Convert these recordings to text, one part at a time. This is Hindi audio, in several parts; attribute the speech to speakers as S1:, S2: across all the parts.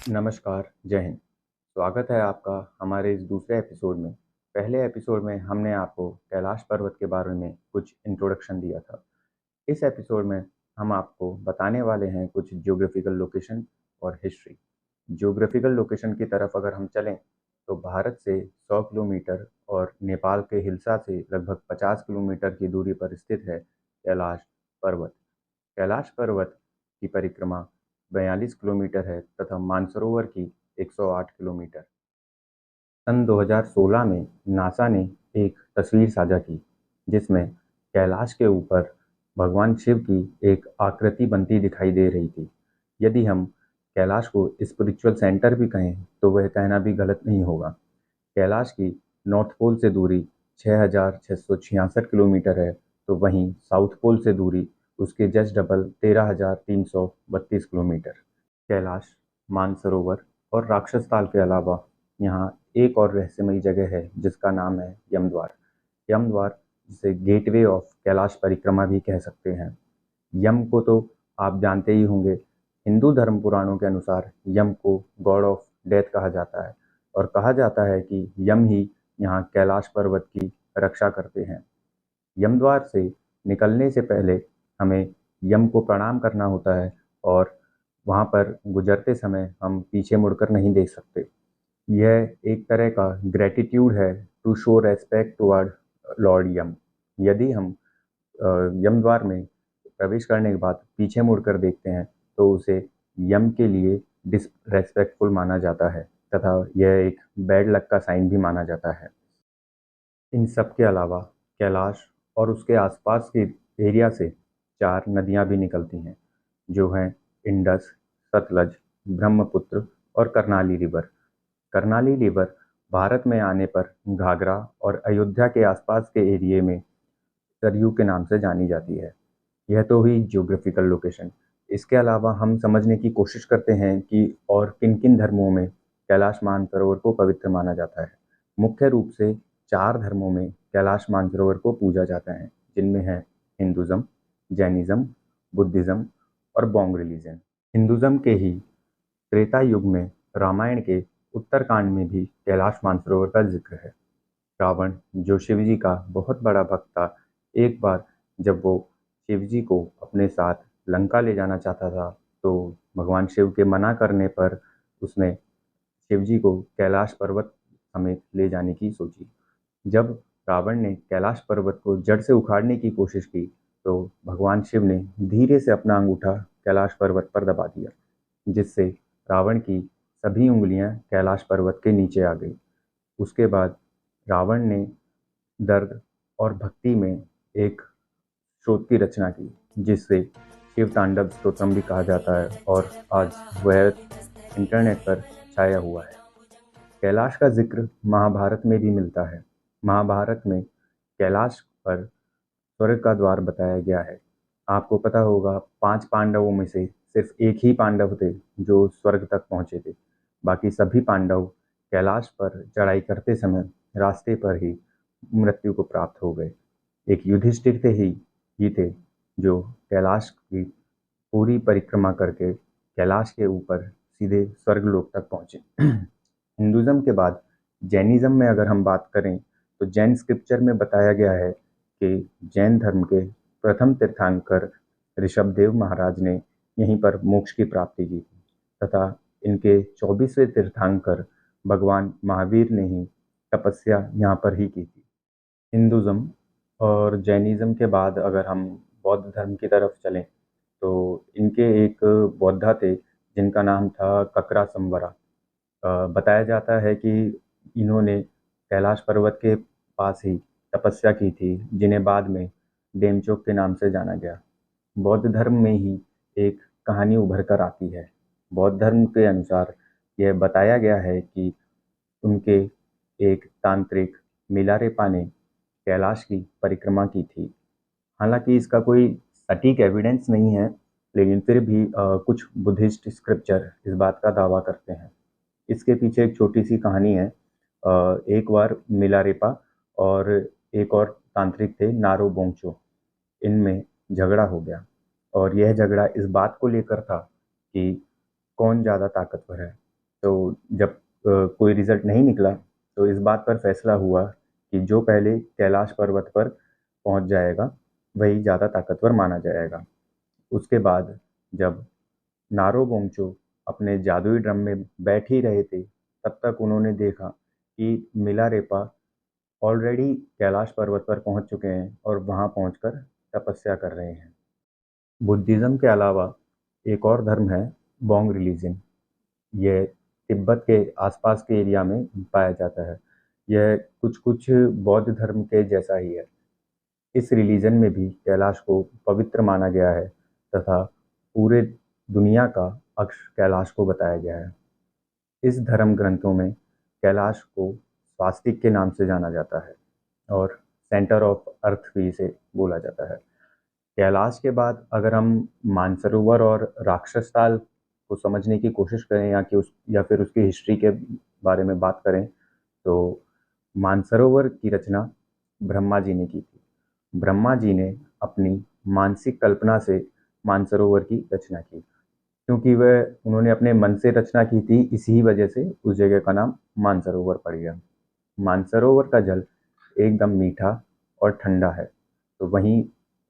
S1: नमस्कार, जय हिंद। स्वागत है आपका हमारे इस दूसरे एपिसोड में। पहले एपिसोड में हमने आपको कैलाश पर्वत के बारे में कुछ इंट्रोडक्शन दिया था। इस एपिसोड में हम आपको बताने वाले हैं कुछ ज्योग्राफिकल लोकेशन और हिस्ट्री। ज्योग्राफिकल लोकेशन की तरफ अगर हम चलें तो भारत से 100 किलोमीटर और नेपाल के हिल्सा से लगभग 50 किलोमीटर की दूरी पर स्थित है कैलाश पर्वत। कैलाश पर्वत की परिक्रमा 42 किलोमीटर है तथा मानसरोवर की 108 किलोमीटर। सन 2016 में नासा ने एक तस्वीर साझा की जिसमें कैलाश के ऊपर भगवान शिव की एक आकृति बनती दिखाई दे रही थी। यदि हम कैलाश को स्पिरिचुअल सेंटर भी कहें तो वह कहना भी गलत नहीं होगा। कैलाश की नॉर्थ पोल से दूरी 6,666 किलोमीटर है तो वहीं साउथ पोल से दूरी उसके just double 13,332 kilometre. Kailash, Mansarovar और राक्षस ताल के अलावा यहाँ एक और रहस्यमयी जगह है जिसका नाम है यमद्वार। यमद्वार जिसे गेटवे ऑफ कैलाश परिक्रमा भी कह सकते हैं। यम को तो आप जानते ही होंगे। हिंदू धर्म पुराणों के अनुसार यम को गॉड ऑफ डेथ कहा जाता है और कहा जाता है कि यम ही यहाँ कैलाश पर्वत की रक्षा करते हैं। यमद्वार से निकलने से पहले हमें यम को प्रणाम करना होता है और वहाँ पर गुजरते समय हम पीछे मुड़कर नहीं देख सकते। यह एक तरह का ग्रेटिट्यूड है to show respect toward lord Yama. यदि हम यमद्वार में प्रवेश करने के बाद पीछे मुड़कर देखते हैं तो उसे यम के लिए डिसरेस्पेक्टफुल माना जाता है तथा यह एक बैड लक का साइन भी माना जाता है। इन सब के अलावा कैलाश और उसके आसपास के एरिया से 4 नदियाँ भी निकलती हैं जो हैं इंडस, सतलज, ब्रह्मपुत्र और करनाली रिवर। करनाली रिवर भारत में आने पर घाघरा और अयोध्या के आसपास के एरिए में सरयू के नाम से जानी जाती है। यह तो हुई ज्योग्राफिकल लोकेशन। इसके अलावा हम समझने की कोशिश करते हैं कि और किन किन धर्मों में कैलाश मानसरोवर को पवित्र माना जाता है। मुख्य रूप से 4 धर्मों में कैलाश मानसरोवर को पूजा जाता है जिनमें है हिंदुज़म, जैनिज़्म, बुद्धिज़्म और बोंग रिलीजन। हिंदुज़्म के ही त्रेता युग में रामायण के उत्तरकांड में भी कैलाश मानसरोवर का जिक्र है। रावण, जो शिव जी का बहुत बड़ा भक्त था, एक बार जब वो शिव जी को अपने साथ लंका ले जाना चाहता था तो भगवान शिव के मना करने पर उसने शिव जी को कैलाश पर्वत समेत ले जाने की सोची। जब रावण ने कैलाश पर्वत को जड़ से उखाड़ने की कोशिश की तो भगवान शिव ने धीरे से अपना अंगूठा कैलाश पर्वत पर दबा दिया जिससे रावण की सभी उंगलियां कैलाश पर्वत के नीचे आ गई। उसके बाद रावण ने दर्द और भक्ति में एक स्रोत की रचना की जिससे शिव तांडव स्तोत्रम भी कहा जाता है और आज वह इंटरनेट पर छाया हुआ है। कैलाश का जिक्र महाभारत में भी मिलता है। महाभारत में कैलाश पर स्वर्ग का द्वार बताया गया है। आपको पता होगा 5 पांडवों में से सिर्फ एक ही पांडव थे जो स्वर्ग तक पहुंचे थे। बाकी सभी पांडव कैलाश पर चढ़ाई करते समय रास्ते पर ही मृत्यु को प्राप्त हो गए। एक युधिष्ठिर ही थे जो कैलाश की पूरी परिक्रमा करके कैलाश के ऊपर सीधे स्वर्गलोक तक पहुंचे। हिंदुज़म के बाद जैनिज़्म में अगर हम बात करें तो जैन स्क्रिप्चर में बताया गया है कि जैन धर्म के प्रथम तीर्थंकर ऋषभदेव महाराज ने यहीं पर मोक्ष की प्राप्ति की थी तथा इनके 24वें तीर्थंकर भगवान महावीर ने ही तपस्या यहाँ पर ही की थी। हिंदुज़म और जैनिज़्म के बाद अगर हम बौद्ध धर्म की तरफ चलें तो इनके एक बौद्धा थे जिनका नाम था ककरा संवरा। बताया जाता है कि इन्होंने कैलाश पर्वत के पास ही तपस्या की थी जिन्हें बाद में डेमचोक के नाम से जाना गया। बौद्ध धर्म में ही एक कहानी उभर कर आती है। बौद्ध धर्म के अनुसार यह बताया गया है कि उनके एक तांत्रिक मिलारेपा ने कैलाश की परिक्रमा की थी। हालांकि इसका कोई सटीक एविडेंस नहीं है लेकिन फिर भी कुछ बुद्धिस्ट स्क्रिप्चर इस बात का दावा करते हैं। इसके पीछे एक छोटी सी कहानी है। एक बार मिलारेपा और एक और तांत्रिक थे नारो बोंगचो, इनमें झगड़ा हो गया और यह झगड़ा इस बात को लेकर था कि कौन ज़्यादा ताकतवर है। तो जब कोई रिजल्ट नहीं निकला तो इस बात पर फैसला हुआ कि जो पहले कैलाश पर्वत पर पहुंच जाएगा वही ज़्यादा ताकतवर माना जाएगा। उसके बाद जब नारो बोंगचो अपने जादुई ड्रम में बैठ ही रहे थे, तब तक उन्होंने देखा कि मिलारेपा ऑलरेडी कैलाश पर्वत पर पहुंच चुके हैं और वहां पहुंचकर तपस्या कर रहे हैं। बुद्धिज्म के अलावा एक और धर्म है बोंग रिलीजन। यह तिब्बत के आसपास के एरिया में पाया जाता है। यह कुछ कुछ बौद्ध धर्म के जैसा ही है। इस रिलीजन में भी कैलाश को पवित्र माना गया है तथा पूरे दुनिया का अक्ष कैलाश को बताया गया है। इस धर्म ग्रंथों में कैलाश को स्वास्तिक के नाम से जाना जाता है और सेंटर ऑफ अर्थ भी इसे बोला जाता है। कैलाश के बाद अगर हम मानसरोवर और राक्षस ताल को समझने की कोशिश करें या फिर उसकी हिस्ट्री के बारे में बात करें तो मानसरोवर की रचना ब्रह्मा जी ने की थी। ब्रह्मा जी ने अपनी मानसिक कल्पना से मानसरोवर की रचना की। क्योंकि वह उन्होंने अपने मन से रचना की थी, इसी वजह से उस जगह का नाम मानसरोवर पड़ गया। मानसरोवर का जल एकदम मीठा और ठंडा है, तो वहीं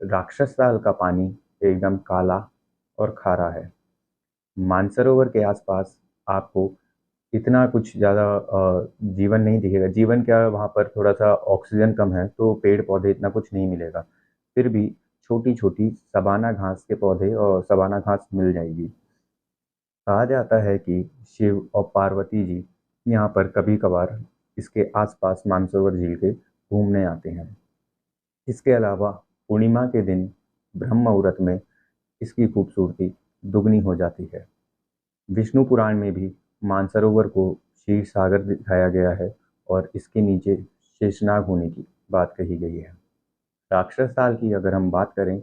S1: राक्षस ताल का पानी एकदम काला और खारा है। मानसरोवर के आसपास आपको इतना कुछ ज़्यादा जीवन नहीं दिखेगा। जीवन क्या, वहाँ पर थोड़ा सा ऑक्सीजन कम है तो पेड़ पौधे इतना कुछ नहीं मिलेगा। फिर भी छोटी छोटी सबाना घास के पौधे और सबाना घास मिल जाएगी। कहा जाता है कि शिव और पार्वती जी यहाँ पर कभी कभार इसके आसपास मानसरोवर झील के घूमने आते हैं। इसके अलावा पूर्णिमा के दिन ब्रह्म मुहूर्त में इसकी खूबसूरती दुगनी हो जाती है। विष्णु पुराण में भी मानसरोवर को क्षीर सागर दिखाया गया है और इसके नीचे शेषनाग होने की बात कही गई है। राक्षस ताल की अगर हम बात करें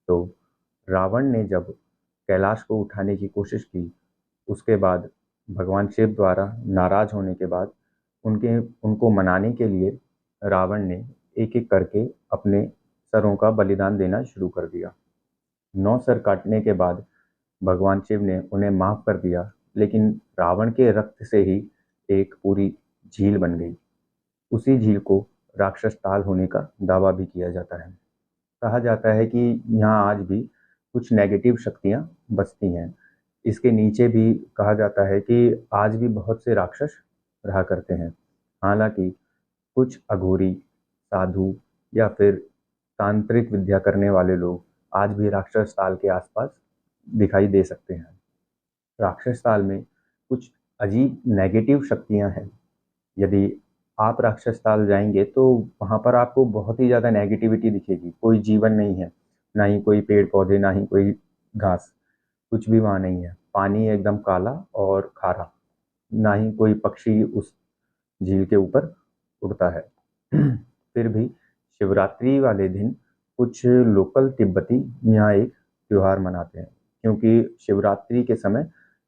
S1: तो रावण ने जब कैलाश को उठाने की कोशिश की, उसके बाद भगवान शिव द्वारा नाराज होने के बाद उनको मनाने के लिए रावण ने एक एक करके अपने सरों का बलिदान देना शुरू कर दिया। 9 सर काटने के बाद भगवान शिव ने उन्हें माफ कर दिया, लेकिन रावण के रक्त से ही एक पूरी झील बन गई। उसी झील को राक्षस ताल होने का दावा भी किया जाता है। कहा जाता है कि यहाँ आज भी कुछ नेगेटिव शक्तियाँ बसती हैं। इसके नीचे भी कहा जाता है कि आज भी बहुत से राक्षस रहा करते हैं। हालांकि कुछ अघोरी, साधु या फिर तांत्रिक विद्या करने वाले लोग आज भी राक्षस ताल के आसपास दिखाई दे सकते हैं। राक्षस ताल में कुछ अजीब नेगेटिव शक्तियाँ हैं। यदि आप राक्षस ताल जाएंगे तो वहाँ पर आपको बहुत ही ज़्यादा नेगेटिविटी दिखेगी। कोई जीवन नहीं है, ना ही कोई पेड़ पौधे, ना ही कोई घास, कुछ भी वहाँ नहीं है। पानी एकदम काला और खारा, ना ही कोई पक्षी उस झील के ऊपर उड़ता है। फिर भी शिवरात्रि वाले दिन कुछ लोकल तिब्बती यहाँ एक त्यौहार मनाते हैं। क्योंकि शिवरात्रि के समय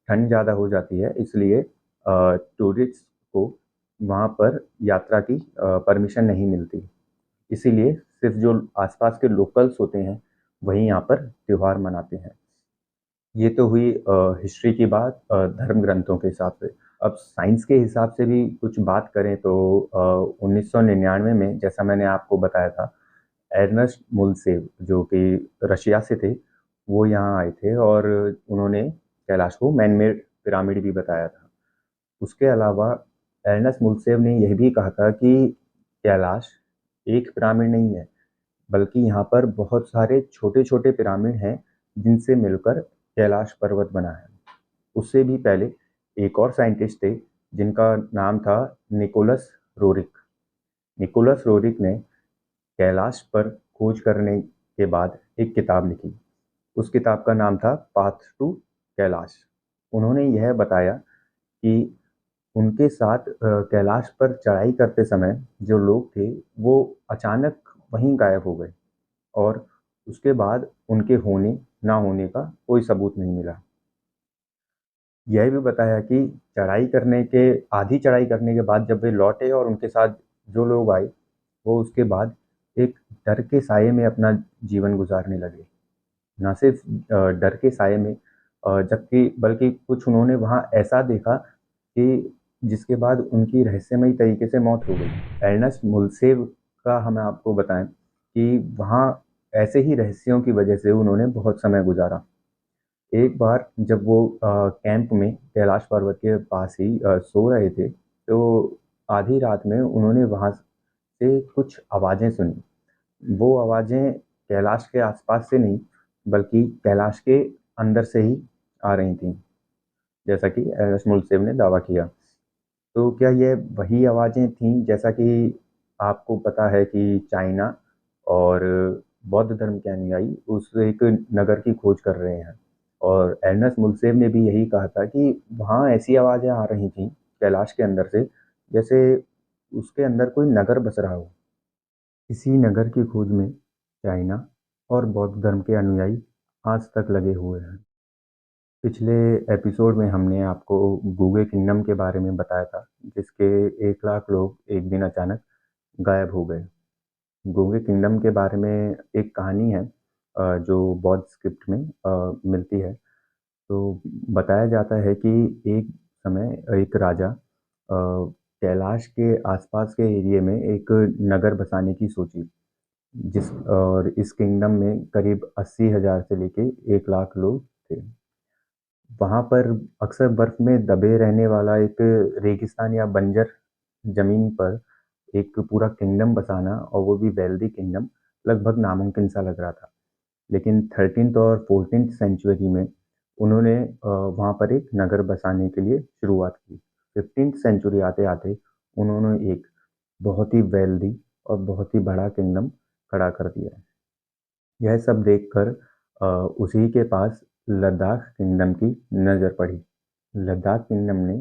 S1: ठंड ज़्यादा हो जाती है, इसलिए टूरिस्ट को वहाँ पर यात्रा की परमिशन नहीं मिलती। इसीलिए सिर्फ जो आसपास के लोकल्स होते हैं वही यहाँ पर त्यौहार मनाते हैं। ये तो हुई हिस्ट्री की बात धर्म ग्रंथों के हिसाब से। अब साइंस के हिसाब से भी कुछ बात करें तो 1999 में, जैसा मैंने आपको बताया था, एर्नस्ट मुलसेव जो कि रशिया से थे, वो यहाँ आए थे और उन्होंने कैलाश को मैन मेड पिरामिड भी बताया था। उसके अलावा एर्नस्ट मुलसेव ने यह भी कहा था कि कैलाश एक पिरामिड नहीं है, बल्कि यहाँ पर बहुत सारे छोटे छोटे पिरामिड हैं जिनसे मिलकर कैलाश पर्वत बना है। उससे भी पहले एक और साइंटिस्ट थे जिनका नाम था निकोलस रोरिक। निकोलस रोरिक ने कैलाश पर खोज करने के बाद एक किताब लिखी। उस किताब का नाम था पाथ टू कैलाश। उन्होंने यह बताया कि उनके साथ कैलाश पर चढ़ाई करते समय जो लोग थे वो अचानक वहीं गायब हो गए और उसके बाद उनके होने ना होने का कोई सबूत नहीं मिला। यह भी बताया कि आधी चढ़ाई करने के बाद जब वे लौटे और उनके साथ जो लोग आए, वो उसके बाद एक डर के साये में अपना जीवन गुजारने लगे। ना सिर्फ डर के साये में, जबकि बल्कि कुछ उन्होंने वहाँ ऐसा देखा कि जिसके बाद उनकी रहस्यमयी तरीके से मौत हो गई। अर्नेस्ट मुल्सेव का हम आपको बताएँ कि वहाँ ऐसे ही रहस्यों की वजह से उन्होंने बहुत समय गुज़ारा। एक बार जब वो कैंप में कैलाश पर्वत के पास ही सो रहे थे, तो आधी रात में उन्होंने वहाँ से कुछ आवाज़ें सुनी। वो आवाज़ें कैलाश के आसपास से नहीं, बल्कि कैलाश के अंदर से ही आ रही थीं, जैसा कि अर्नेस्ट मुल्सेव ने दावा किया। तो क्या ये वही आवाज़ें थीं जैसा कि आपको पता है कि चाइना और बौद्ध धर्म के अनुयायी उस एक नगर की खोज कर रहे हैं और अर्नेस्ट मुल्सेव ने भी यही कहा था कि वहाँ ऐसी आवाज़ें आ रही थीं कैलाश के अंदर से जैसे उसके अंदर कोई नगर बस रहा हो। इसी नगर की खोज में चाइना और बौद्ध धर्म के अनुयायी आज तक लगे हुए हैं। पिछले एपिसोड में हमने आपको गूगे किंगडम के बारे में बताया था, जिसके 1 लाख लोग एक दिन अचानक गायब हो गए। गूगे किंगडम के बारे में एक कहानी है जो बौद्ध स्क्रिप्ट में मिलती है। तो बताया जाता है कि एक समय एक राजा कैलाश के आसपास के एरिया में एक नगर बसाने की सोची, जिस और इस किंगडम में करीब 80,000 से लेके 1 लाख लोग थे। वहाँ पर अक्सर बर्फ में दबे रहने वाला एक रेगिस्तान या बंजर ज़मीन पर एक पूरा किंगडम बसाना और वो भी वेल्दी किंगडम लगभग नामुमकिन सा लग रहा था। लेकिन 13th और 14th सेंचुरी में उन्होंने वहाँ पर एक नगर बसाने के लिए शुरुआत की। 15th सेंचुरी आते-आते उन्होंने एक बहुत ही वेल्दी और बहुत ही बड़ा किंगडम खड़ा कर दिया। यह सब देखकर उसी के पास लद्दाख किंगडम की नज़र पड़ी। लद्दाख किंगडम ने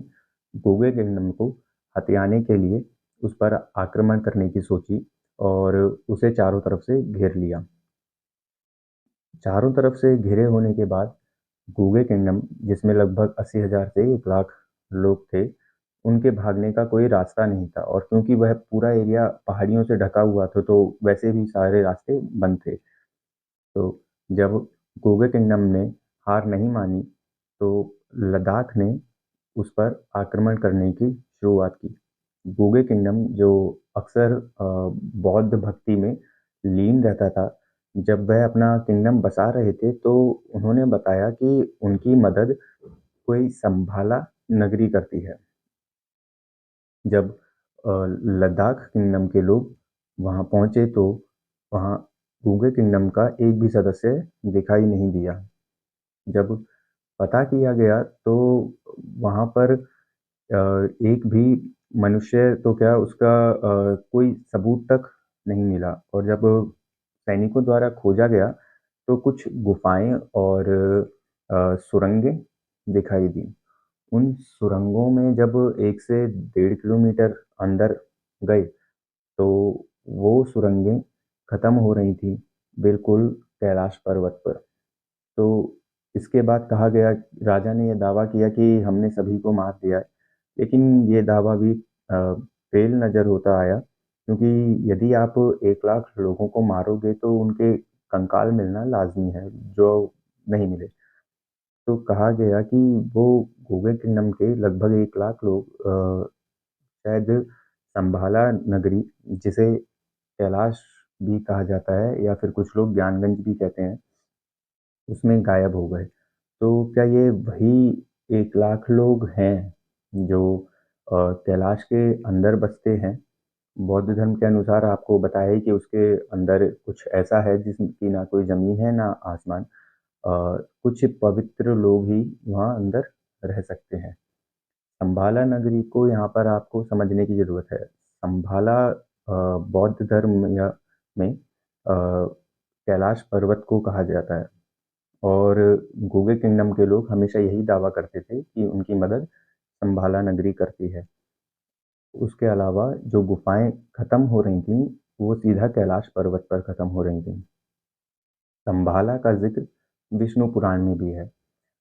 S1: गूगे किंगडम को हथियाने के लिए उस पर आक्रमण करने की सोची और उसे चारों तरफ से घेर लिया। चारों तरफ से घिरे होने के बाद गूगे किंगडम, जिसमें लगभग 80,000 से 1 लाख लोग थे, उनके भागने का कोई रास्ता नहीं था और क्योंकि वह पूरा एरिया पहाड़ियों से ढका हुआ था, तो वैसे भी सारे रास्ते बंद थे। तो जब गूगे किंगडम ने हार नहीं मानी, तो लद्दाख ने उस पर आक्रमण करने की शुरुआत की। गूगे किंगडम जो अक्सर बौद्ध भक्ति में लीन रहता था, जब वह अपना किंगडम बसा रहे थे, तो उन्होंने बताया कि उनकी मदद कोई संभाला नगरी करती है। जब लद्दाख किंगडम के लोग वहाँ पहुँचे, तो वहाँ गूगे किंगडम का एक भी सदस्य दिखाई नहीं दिया। जब पता किया गया, तो वहाँ पर एक भी मनुष्य तो क्या, उसका कोई सबूत तक नहीं मिला और जब सैनिकों द्वारा खोजा गया, तो कुछ गुफाएँ और सुरंगें दिखाई दी। उन सुरंगों में जब 1 से 1.5 किलोमीटर अंदर गए, तो वो सुरंगें खत्म हो रही थी, बिल्कुल कैलाश पर्वत पर। तो इसके बाद कहा गया, राजा ने ये दावा किया कि हमने सभी को मार दिया है, लेकिन ये दावा भी फेल नज़र होता आया, क्योंकि यदि आप 1 लाख लोगों को मारोगे, तो उनके कंकाल मिलना लाज़मी है, जो नहीं मिले। तो कहा गया कि वो गूगे किंगडम के लगभग 1 लाख लोग शायद संभाला नगरी, जिसे कैलाश भी कहा जाता है या फिर कुछ लोग ज्ञानगंज भी कहते हैं, उसमें गायब हो गए। तो क्या ये वही 1 लाख लोग हैं जो कैलाश के अंदर बसते हैं? बौद्ध धर्म के अनुसार आपको बताया ही कि उसके अंदर कुछ ऐसा है जिसकी ना कोई ज़मीन है, ना आसमान। कुछ पवित्र लोग ही वहाँ अंदर रह सकते हैं। संभाला नगरी को यहाँ पर आपको समझने की ज़रूरत है। संभाला बौद्ध धर्म में कैलाश पर्वत को कहा जाता है और गूगे किंगडम के लोग हमेशा यही दावा करते थे कि उनकी मदद संभाला नगरी करती है। उसके अलावा जो गुफाएँ खत्म हो रही थीं, वो सीधा कैलाश पर्वत पर खत्म हो रही थीं। संभाला का ज़िक्र विष्णु पुराण में भी है।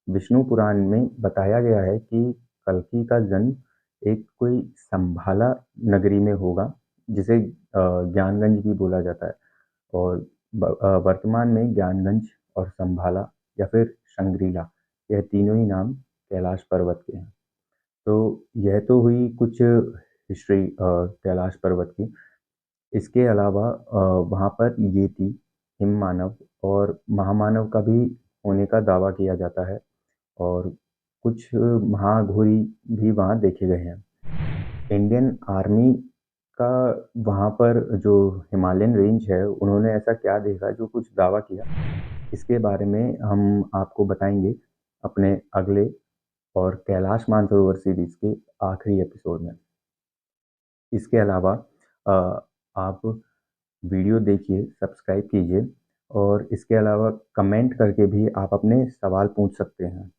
S1: विष्णु पुराण में बताया गया है कि कल्कि का जन्म एक कोई संभाला नगरी में होगा, जिसे ज्ञानगंज भी बोला जाता है और वर्तमान में ज्ञानगंज और संभाला या फिर शंग्रीला, यह तीनों ही नाम कैलाश पर्वत के हैं। तो यह तो हुई कुछ हिस्ट्री कैलाश पर्वत की। इसके अलावा वहाँ पर येती, हिममानव और महामानव का भी होने का दावा किया जाता है और कुछ महाघोरी भी वहाँ देखे गए हैं। इंडियन आर्मी का वहाँ पर जो हिमालयन रेंज है, उन्होंने ऐसा क्या देखा जो कुछ दावा किया, इसके बारे में हम आपको बताएँगे अपने अगले और कैलाश मानसरोवर सीरीज़ के आखिरी एपिसोड में। इसके अलावा आप वीडियो देखिए, सब्सक्राइब कीजिए और इसके अलावा कमेंट करके भी आप अपने सवाल पूछ सकते हैं।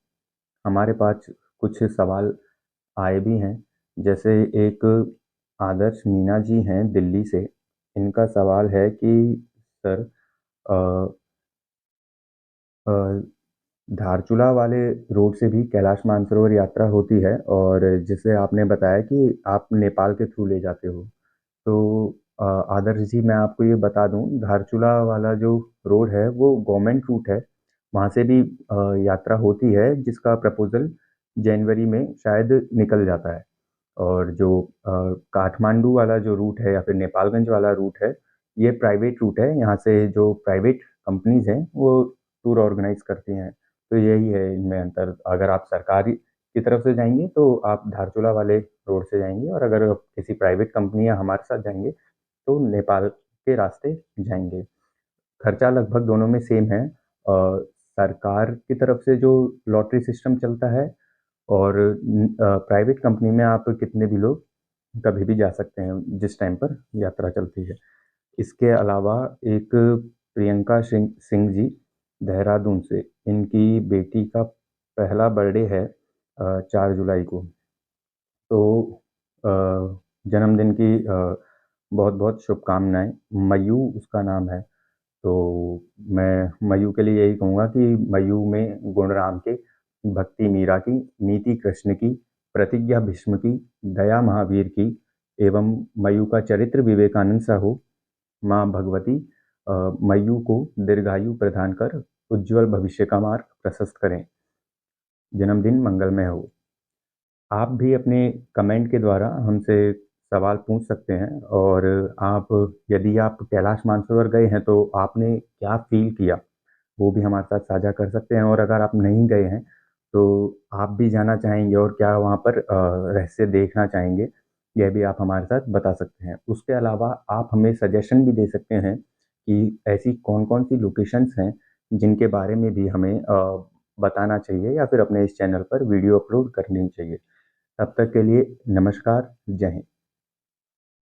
S1: हमारे पास कुछ सवाल आए भी हैं, जैसे एक आदर्श मीना जी हैं दिल्ली से। इनका सवाल है कि सर अ अ, धारचूला वाले रोड से भी कैलाश मानसरोवर यात्रा होती है और जैसे आपने बताया कि आप नेपाल के थ्रू ले जाते हो। तो आदर्श जी मैं आपको ये बता दूँ धारचूला वाला जो रोड है वो गवर्नमेंट रूट है। वहाँ से भी यात्रा होती है जिसका प्रपोज़ल जनवरी में शायद निकल जाता है। और जो काठमांडू वाला जो रूट है या फिर नेपालगंज वाला रूट है, ये प्राइवेट रूट है। यहाँ से जो प्राइवेट कंपनीज़ हैं वो टूर ऑर्गेनाइज़ करती हैं। तो यही है इनमें अंतर। अगर आप सरकारी की तरफ से जाएँगे तो आप धारचूला वाले रोड से जाएँगे और अगर आप किसी प्राइवेट कंपनी या हमारे साथ जाएँगे तो नेपाल के रास्ते जाएँगे। खर्चा लगभग दोनों में सेम है। सरकार की तरफ से जो लॉटरी सिस्टम चलता है और प्राइवेट कंपनी में आप कितने भी लोग कभी भी जा सकते हैं जिस टाइम पर यात्रा चलती है। इसके अलावा एक प्रियंका सिंह सिंह जी देहरादून से, इनकी बेटी का पहला बर्थडे है 4 जुलाई को। तो अ, जन्मदिन की बहुत-बहुत शुभकामनाएँ। मयू उसका नाम है। तो मैं मयू के लिए यही कहूँगा कि मयू में गुण राम के, भक्ति मीरा की, नीति कृष्ण की, प्रतिज्ञा भीष्म की, दया महावीर की एवं मयू का चरित्र विवेकानंद सा हो। माँ भगवती मयू को दीर्घायु प्रदान कर उज्ज्वल भविष्य का मार्ग प्रशस्त करें। जन्मदिन मंगलमय हो। आप भी अपने कमेंट के द्वारा हमसे सवाल पूछ सकते हैं और आप यदि आप कैलाश मानसरोवर गए हैं तो आपने क्या फ़ील किया, वो भी हमारे साथ साझा कर सकते हैं और अगर आप नहीं गए हैं, तो आप भी जाना चाहेंगे और क्या वहाँ पर रहस्य देखना चाहेंगे, यह भी आप हमारे साथ बता सकते हैं। उसके अलावा आप हमें सजेशन भी दे सकते हैं कि ऐसी कौन-कौन सी लोकेशंस हैं, जिनके बारे में भी हमें बताना चाहिए या फिर अपने इस चैनल पर वीडियो अपलोड करनी चाहिए। तब तक के लिए नमस्कार, जय हिंद।